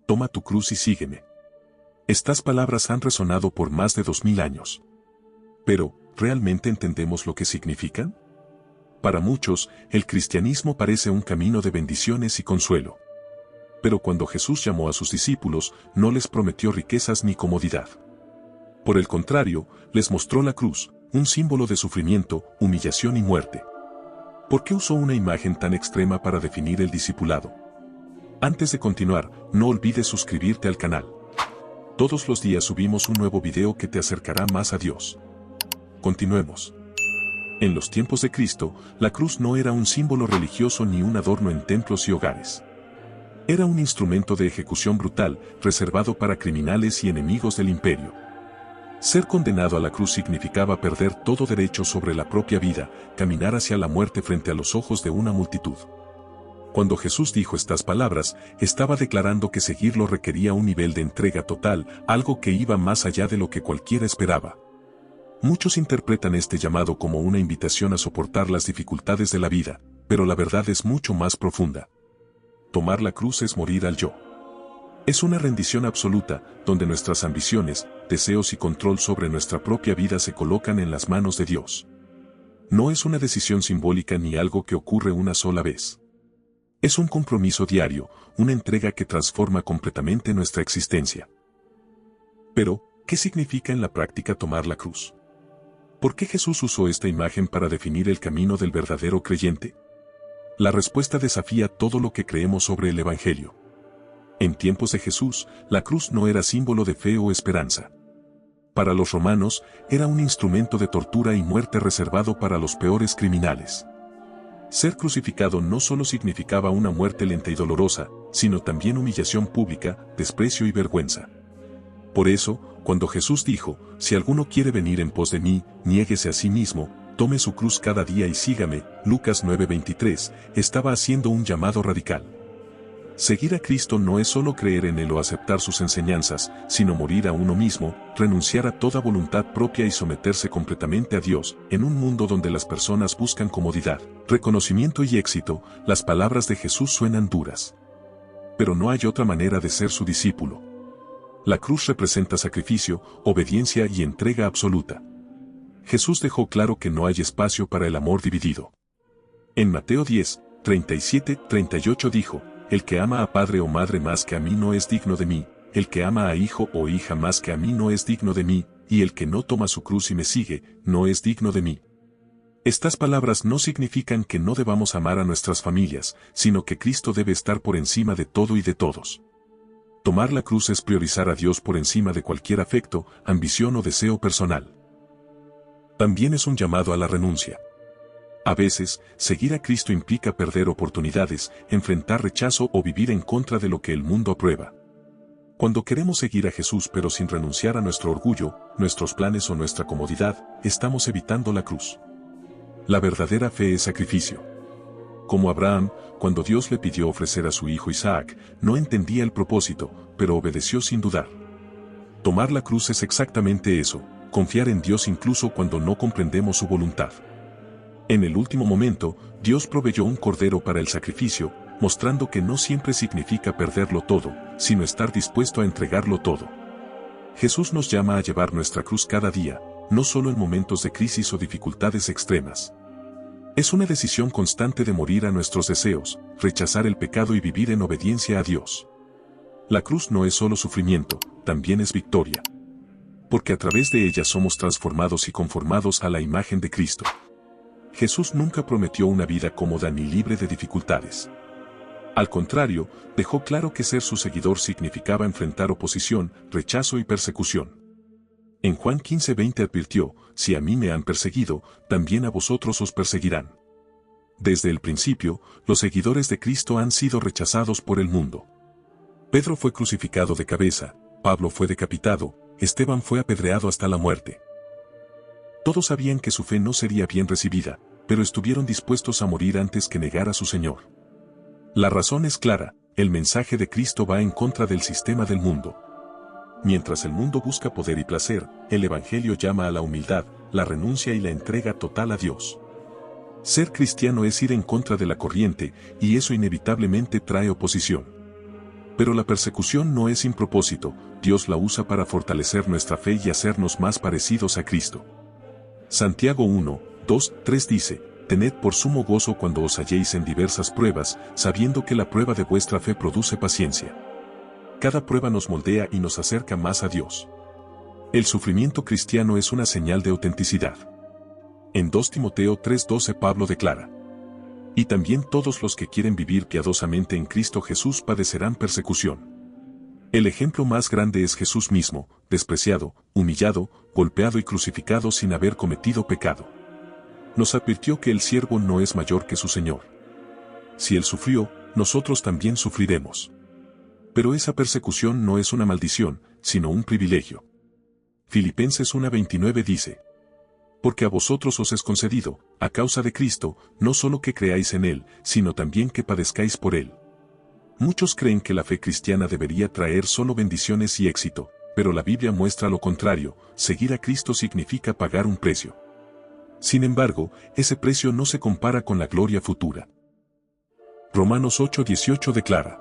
toma tu cruz y sígueme. Estas palabras han resonado por más de 2000 años. Pero, ¿realmente entendemos lo que significan? Para muchos, el cristianismo parece un camino de bendiciones y consuelo. Pero cuando Jesús llamó a sus discípulos, no les prometió riquezas ni comodidad. Por el contrario, les mostró la cruz, un símbolo de sufrimiento, humillación y muerte. ¿Por qué usó una imagen tan extrema para definir el discipulado? Antes de continuar, no olvides suscribirte al canal. Todos los días subimos un nuevo video que te acercará más a Dios. Continuemos. En los tiempos de Cristo, la cruz no era un símbolo religioso ni un adorno en templos y hogares. Era un instrumento de ejecución brutal, reservado para criminales y enemigos del imperio. Ser condenado a la cruz significaba perder todo derecho sobre la propia vida, caminar hacia la muerte frente a los ojos de una multitud. Cuando Jesús dijo estas palabras, estaba declarando que seguirlo requería un nivel de entrega total, algo que iba más allá de lo que cualquiera esperaba. Muchos interpretan este llamado como una invitación a soportar las dificultades de la vida, pero la verdad es mucho más profunda. Tomar la cruz es morir al yo. Es una rendición absoluta, donde nuestras ambiciones, deseos y control sobre nuestra propia vida se colocan en las manos de Dios. No es una decisión simbólica ni algo que ocurre una sola vez. Es un compromiso diario, una entrega que transforma completamente nuestra existencia. Pero, ¿qué significa en la práctica tomar la cruz? ¿Por qué Jesús usó esta imagen para definir el camino del verdadero creyente? La respuesta desafía todo lo que creemos sobre el Evangelio. En tiempos de Jesús, la cruz no era símbolo de fe o esperanza. Para los romanos, era un instrumento de tortura y muerte reservado para los peores criminales. Ser crucificado no solo significaba una muerte lenta y dolorosa, sino también humillación pública, desprecio y vergüenza. Por eso, cuando Jesús dijo, si alguno quiere venir en pos de mí, niéguese a sí mismo, tome su cruz cada día y sígame, Lucas 9:23, estaba haciendo un llamado radical. Seguir a Cristo no es solo creer en Él o aceptar sus enseñanzas, sino morir a uno mismo, renunciar a toda voluntad propia y someterse completamente a Dios. En un mundo donde las personas buscan comodidad, reconocimiento y éxito, las palabras de Jesús suenan duras. Pero no hay otra manera de ser su discípulo. La cruz representa sacrificio, obediencia y entrega absoluta. Jesús dejó claro que no hay espacio para el amor dividido. En Mateo 10:37-38 dijo, el que ama a padre o madre más que a mí no es digno de mí, el que ama a hijo o hija más que a mí no es digno de mí, y el que no toma su cruz y me sigue, no es digno de mí. Estas palabras no significan que no debamos amar a nuestras familias, sino que Cristo debe estar por encima de todo y de todos. Tomar la cruz es priorizar a Dios por encima de cualquier afecto, ambición o deseo personal. También es un llamado a la renuncia. A veces, seguir a Cristo implica perder oportunidades, enfrentar rechazo o vivir en contra de lo que el mundo aprueba. Cuando queremos seguir a Jesús pero sin renunciar a nuestro orgullo, nuestros planes o nuestra comodidad, estamos evitando la cruz. La verdadera fe es sacrificio. Como Abraham, cuando Dios le pidió ofrecer a su hijo Isaac, no entendía el propósito, pero obedeció sin dudar. Tomar la cruz es exactamente eso, confiar en Dios incluso cuando no comprendemos su voluntad. En el último momento, Dios proveyó un cordero para el sacrificio, mostrando que no siempre significa perderlo todo, sino estar dispuesto a entregarlo todo. Jesús nos llama a llevar nuestra cruz cada día, no solo en momentos de crisis o dificultades extremas. Es una decisión constante de morir a nuestros deseos, rechazar el pecado y vivir en obediencia a Dios. La cruz no es solo sufrimiento, también es victoria. Porque a través de ella somos transformados y conformados a la imagen de Cristo. Jesús nunca prometió una vida cómoda ni libre de dificultades. Al contrario, dejó claro que ser su seguidor significaba enfrentar oposición, rechazo y persecución. En Juan 15:20 advirtió, si a mí me han perseguido, también a vosotros os perseguirán. Desde el principio, los seguidores de Cristo han sido rechazados por el mundo. Pedro fue crucificado de cabeza, Pablo fue decapitado, Esteban fue apedreado hasta la muerte. Todos sabían que su fe no sería bien recibida, pero estuvieron dispuestos a morir antes que negar a su Señor. La razón es clara, el mensaje de Cristo va en contra del sistema del mundo. Mientras el mundo busca poder y placer, el Evangelio llama a la humildad, la renuncia y la entrega total a Dios. Ser cristiano es ir en contra de la corriente, y eso inevitablemente trae oposición. Pero la persecución no es sin propósito, Dios la usa para fortalecer nuestra fe y hacernos más parecidos a Cristo. Santiago 1, 2, 3 dice, «Tened por sumo gozo cuando os halléis en diversas pruebas, sabiendo que la prueba de vuestra fe produce paciencia». Cada prueba nos moldea y nos acerca más a Dios. El sufrimiento cristiano es una señal de autenticidad. En 2 Timoteo 3:12 Pablo declara, «Y también todos los que quieren vivir piadosamente en Cristo Jesús padecerán persecución». El ejemplo más grande es Jesús mismo, despreciado, humillado, golpeado y crucificado sin haber cometido pecado. Nos advirtió que el siervo no es mayor que su Señor. Si Él sufrió, nosotros también sufriremos. Pero esa persecución no es una maldición, sino un privilegio. Filipenses 1:29 dice, «Porque a vosotros os es concedido, a causa de Cristo, no solo que creáis en Él, sino también que padezcáis por Él». Muchos creen que la fe cristiana debería traer solo bendiciones y éxito, pero la Biblia muestra lo contrario, seguir a Cristo significa pagar un precio. Sin embargo, ese precio no se compara con la gloria futura. Romanos 8:18 declara,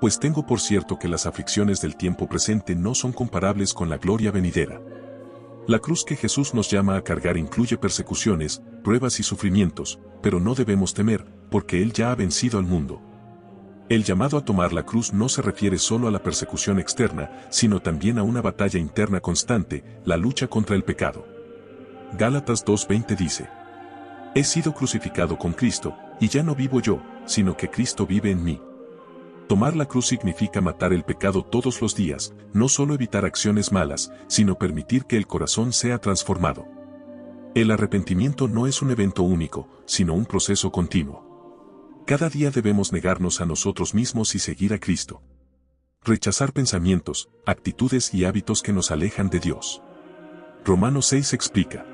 «Pues tengo por cierto que las aflicciones del tiempo presente no son comparables con la gloria venidera». La cruz que Jesús nos llama a cargar incluye persecuciones, pruebas y sufrimientos, pero no debemos temer, porque Él ya ha vencido al mundo. El llamado a tomar la cruz no se refiere solo a la persecución externa, sino también a una batalla interna constante, la lucha contra el pecado. Gálatas 2:20 dice, «He sido crucificado con Cristo, y ya no vivo yo, sino que Cristo vive en mí». Tomar la cruz significa matar el pecado todos los días, no solo evitar acciones malas, sino permitir que el corazón sea transformado. El arrepentimiento no es un evento único, sino un proceso continuo. Cada día debemos negarnos a nosotros mismos y seguir a Cristo. Rechazar pensamientos, actitudes y hábitos que nos alejan de Dios. Romanos 6 explica,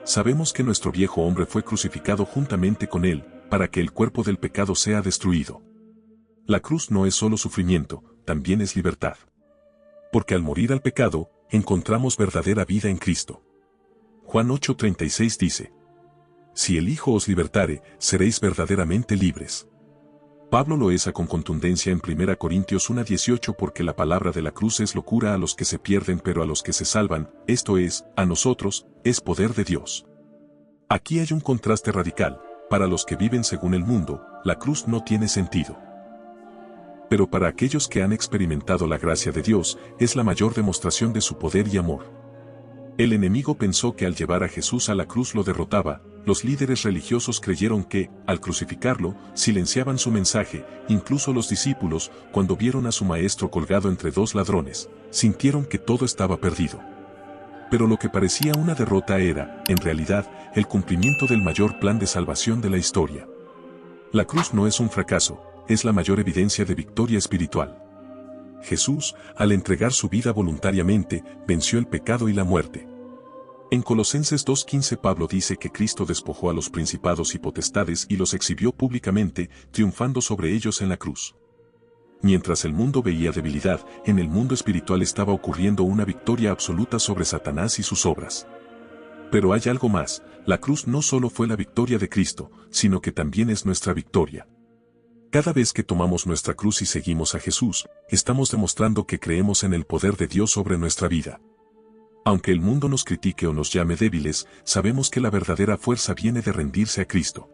«Sabemos que nuestro viejo hombre fue crucificado juntamente con él, para que el cuerpo del pecado sea destruido». La cruz no es solo sufrimiento, también es libertad. Porque al morir al pecado, encontramos verdadera vida en Cristo. Juan 8:36 dice, «Si el Hijo os libertare, seréis verdaderamente libres». Pablo lo esa con contundencia en 1 Corintios 1:18 porque la palabra de la cruz es locura a los que se pierden pero a los que se salvan, esto es, a nosotros, es poder de Dios. Aquí hay un contraste radical, para los que viven según el mundo, la cruz no tiene sentido. Pero para aquellos que han experimentado la gracia de Dios, es la mayor demostración de su poder y amor. El enemigo pensó que al llevar a Jesús a la cruz lo derrotaba, los líderes religiosos creyeron que, al crucificarlo, silenciaban su mensaje, incluso los discípulos, cuando vieron a su maestro colgado entre dos ladrones, sintieron que todo estaba perdido. Pero lo que parecía una derrota era, en realidad, el cumplimiento del mayor plan de salvación de la historia. La cruz no es un fracaso, es la mayor evidencia de victoria espiritual. Jesús, al entregar su vida voluntariamente, venció el pecado y la muerte. En Colosenses 2:15 Pablo dice que Cristo despojó a los principados y potestades y los exhibió públicamente, triunfando sobre ellos en la cruz. Mientras el mundo veía debilidad, en el mundo espiritual estaba ocurriendo una victoria absoluta sobre Satanás y sus obras. Pero hay algo más, la cruz no solo fue la victoria de Cristo, sino que también es nuestra victoria. Cada vez que tomamos nuestra cruz y seguimos a Jesús, estamos demostrando que creemos en el poder de Dios sobre nuestra vida. Aunque el mundo nos critique o nos llame débiles, sabemos que la verdadera fuerza viene de rendirse a Cristo.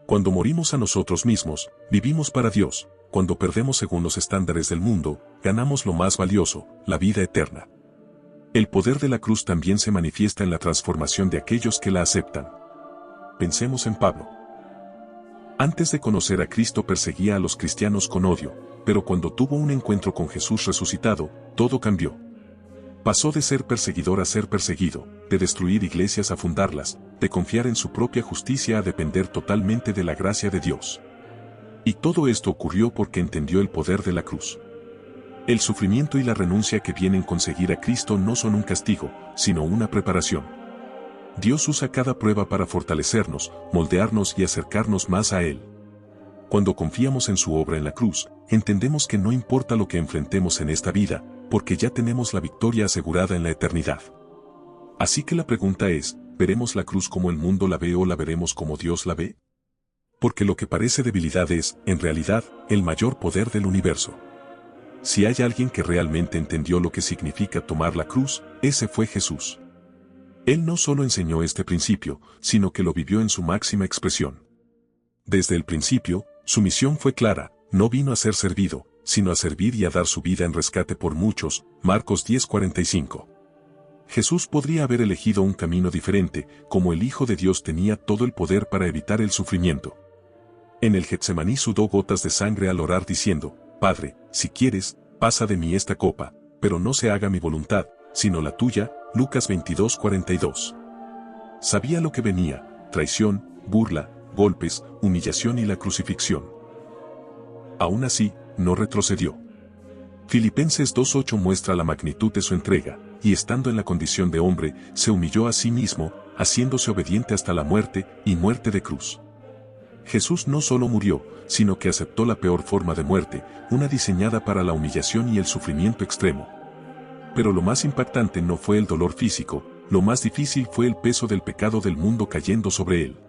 Cuando morimos a nosotros mismos, vivimos para Dios. Cuando perdemos según los estándares del mundo, ganamos lo más valioso, la vida eterna. El poder de la cruz también se manifiesta en la transformación de aquellos que la aceptan. Pensemos en Pablo. Antes de conocer a Cristo perseguía a los cristianos con odio, pero cuando tuvo un encuentro con Jesús resucitado, todo cambió. Pasó de ser perseguidor a ser perseguido, de destruir iglesias a fundarlas, de confiar en su propia justicia a depender totalmente de la gracia de Dios. Y todo esto ocurrió porque entendió el poder de la cruz. El sufrimiento y la renuncia que vienen con seguir a Cristo no son un castigo, sino una preparación. Dios usa cada prueba para fortalecernos, moldearnos y acercarnos más a Él. Cuando confiamos en su obra en la cruz, entendemos que no importa lo que enfrentemos en esta vida, porque ya tenemos la victoria asegurada en la eternidad. Así que la pregunta es, ¿veremos la cruz como el mundo la ve o la veremos como Dios la ve? Porque lo que parece debilidad es, en realidad, el mayor poder del universo. Si hay alguien que realmente entendió lo que significa tomar la cruz, ese fue Jesús. Él no solo enseñó este principio, sino que lo vivió en su máxima expresión. Desde el principio, su misión fue clara: no vino a ser servido, sino a servir y a dar su vida en rescate por muchos. Marcos 10:45. Jesús podría haber elegido un camino diferente, como el Hijo de Dios tenía todo el poder para evitar el sufrimiento. En el Getsemaní sudó gotas de sangre al orar diciendo: Padre, si quieres, pasa de mí esta copa, pero no se haga mi voluntad, sino la tuya. Lucas 22:42. Sabía lo que venía: traición, burla, golpes, humillación y la crucifixión. Aún así, no retrocedió. Filipenses 2:8 muestra la magnitud de su entrega, y estando en la condición de hombre, se humilló a sí mismo, haciéndose obediente hasta la muerte, y muerte de cruz. Jesús no solo murió, sino que aceptó la peor forma de muerte, una diseñada para la humillación y el sufrimiento extremo. Pero lo más impactante no fue el dolor físico, lo más difícil fue el peso del pecado del mundo cayendo sobre él.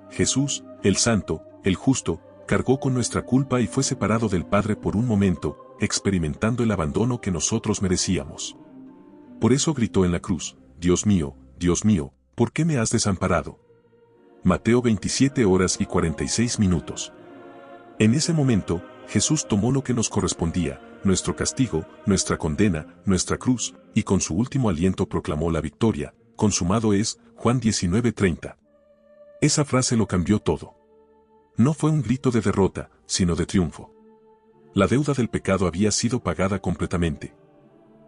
Jesús, el Santo, el Justo, cargó con nuestra culpa y fue separado del Padre por un momento, experimentando el abandono que nosotros merecíamos. Por eso gritó en la cruz: Dios mío, ¿por qué me has desamparado? Mateo 27:46. En ese momento, Jesús tomó lo que nos correspondía, nuestro castigo, nuestra condena, nuestra cruz, y con su último aliento proclamó la victoria: consumado es. Juan 19:30. Esa frase lo cambió todo. No fue un grito de derrota, sino de triunfo. La deuda del pecado había sido pagada completamente.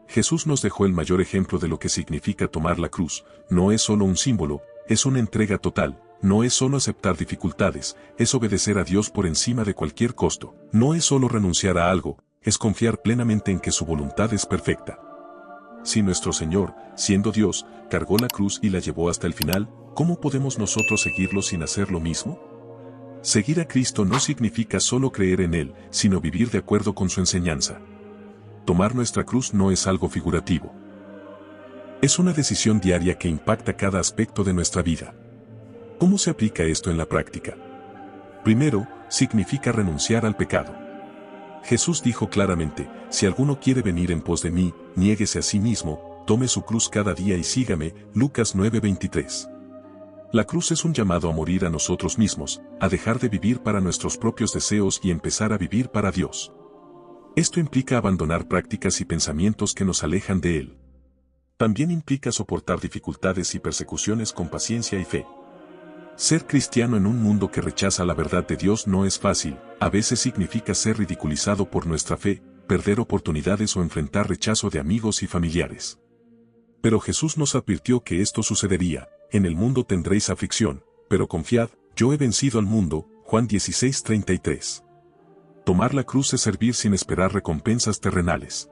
Jesús nos dejó el mayor ejemplo de lo que significa tomar la cruz. No es solo un símbolo, es una entrega total. No es solo aceptar dificultades, es obedecer a Dios por encima de cualquier costo. No es solo renunciar a algo, es confiar plenamente en que su voluntad es perfecta. Si nuestro Señor, siendo Dios, cargó la cruz y la llevó hasta el final, ¿cómo podemos nosotros seguirlo sin hacer lo mismo? Seguir a Cristo no significa solo creer en Él, sino vivir de acuerdo con su enseñanza. Tomar nuestra cruz no es algo figurativo. Es una decisión diaria que impacta cada aspecto de nuestra vida. ¿Cómo se aplica esto en la práctica? Primero, significa renunciar al pecado. Jesús dijo claramente: si alguno quiere venir en pos de mí, niéguese a sí mismo, tome su cruz cada día y sígame. Lucas 9:23. La cruz es un llamado a morir a nosotros mismos, a dejar de vivir para nuestros propios deseos y empezar a vivir para Dios. Esto implica abandonar prácticas y pensamientos que nos alejan de Él. También implica soportar dificultades y persecuciones con paciencia y fe. Ser cristiano en un mundo que rechaza la verdad de Dios no es fácil. A veces significa ser ridiculizado por nuestra fe, perder oportunidades o enfrentar rechazo de amigos y familiares. Pero Jesús nos advirtió que esto sucedería: en el mundo tendréis aflicción, pero confiad, yo he vencido al mundo. Juan 16:33. Tomar la cruz es servir sin esperar recompensas terrenales.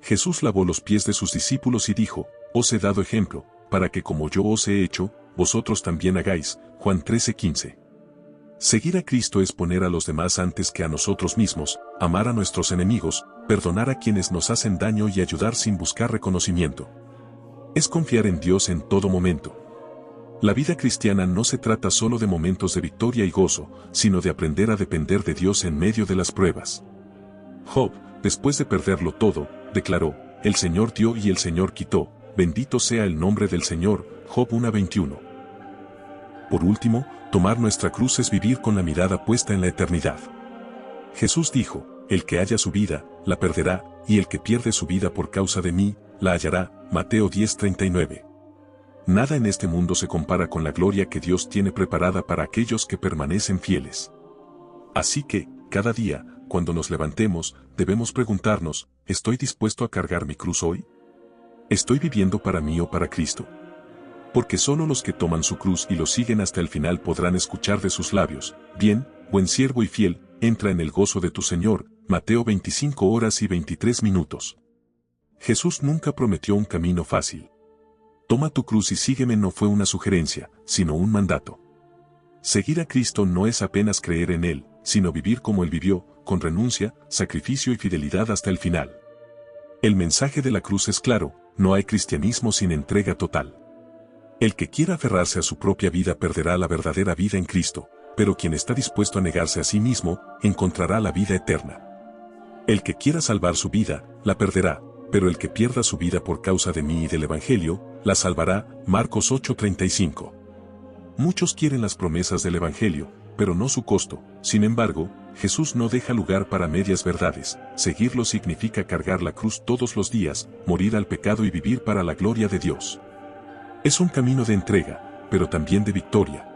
Jesús lavó los pies de sus discípulos y dijo: os he dado ejemplo, para que como yo os he hecho, vosotros también hagáis. Juan 13:15. Seguir a Cristo es poner a los demás antes que a nosotros mismos, amar a nuestros enemigos, perdonar a quienes nos hacen daño y ayudar sin buscar reconocimiento. Es confiar en Dios en todo momento. La vida cristiana no se trata solo de momentos de victoria y gozo, sino de aprender a depender de Dios en medio de las pruebas. Job, después de perderlo todo, declaró: el Señor dio y el Señor quitó, bendito sea el nombre del Señor. Job 1:21. Por último, tomar nuestra cruz es vivir con la mirada puesta en la eternidad. Jesús dijo: el que haya su vida, la perderá, y el que pierde su vida por causa de mí, la hallará. Mateo 10:39. Nada en este mundo se compara con la gloria que Dios tiene preparada para aquellos que permanecen fieles. Así que, cada día, cuando nos levantemos, debemos preguntarnos: ¿estoy dispuesto a cargar mi cruz hoy? ¿Estoy viviendo para mí o para Cristo? Porque solo los que toman su cruz y lo siguen hasta el final podrán escuchar de sus labios: bien, buen siervo y fiel, entra en el gozo de tu Señor. Mateo 25:23. Jesús nunca prometió un camino fácil. Toma tu cruz y sígueme no fue una sugerencia, sino un mandato. Seguir a Cristo no es apenas creer en Él, sino vivir como Él vivió, con renuncia, sacrificio y fidelidad hasta el final. El mensaje de la cruz es claro: no hay cristianismo sin entrega total. El que quiera aferrarse a su propia vida perderá la verdadera vida en Cristo, pero quien está dispuesto a negarse a sí mismo, encontrará la vida eterna. El que quiera salvar su vida, la perderá, pero el que pierda su vida por causa de mí y del Evangelio, la salvará. Marcos 8:35. Muchos quieren las promesas del Evangelio, pero no su costo. Sin embargo, Jesús no deja lugar para medias verdades. Seguirlo significa cargar la cruz todos los días, morir al pecado y vivir para la gloria de Dios. Es un camino de entrega, pero también de victoria.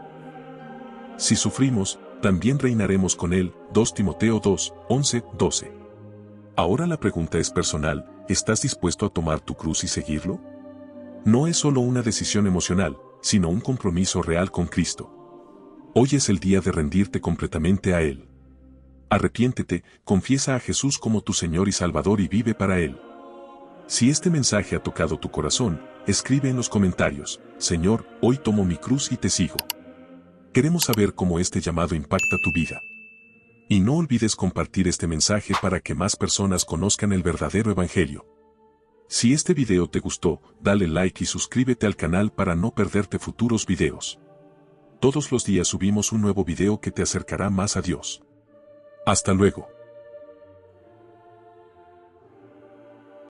Si sufrimos, también reinaremos con Él. 2 Timoteo 2:11-12. Ahora la pregunta es personal: ¿estás dispuesto a tomar tu cruz y seguirlo? No es solo una decisión emocional, sino un compromiso real con Cristo. Hoy es el día de rendirte completamente a Él. Arrepiéntete, confiesa a Jesús como tu Señor y Salvador y vive para Él. Si este mensaje ha tocado tu corazón, escribe en los comentarios: Señor, hoy tomo mi cruz y te sigo. Queremos saber cómo este llamado impacta tu vida. Y no olvides compartir este mensaje para que más personas conozcan el verdadero Evangelio. Si este video te gustó, dale like y suscríbete al canal para no perderte futuros videos. Todos los días subimos un nuevo video que te acercará más a Dios. Hasta luego.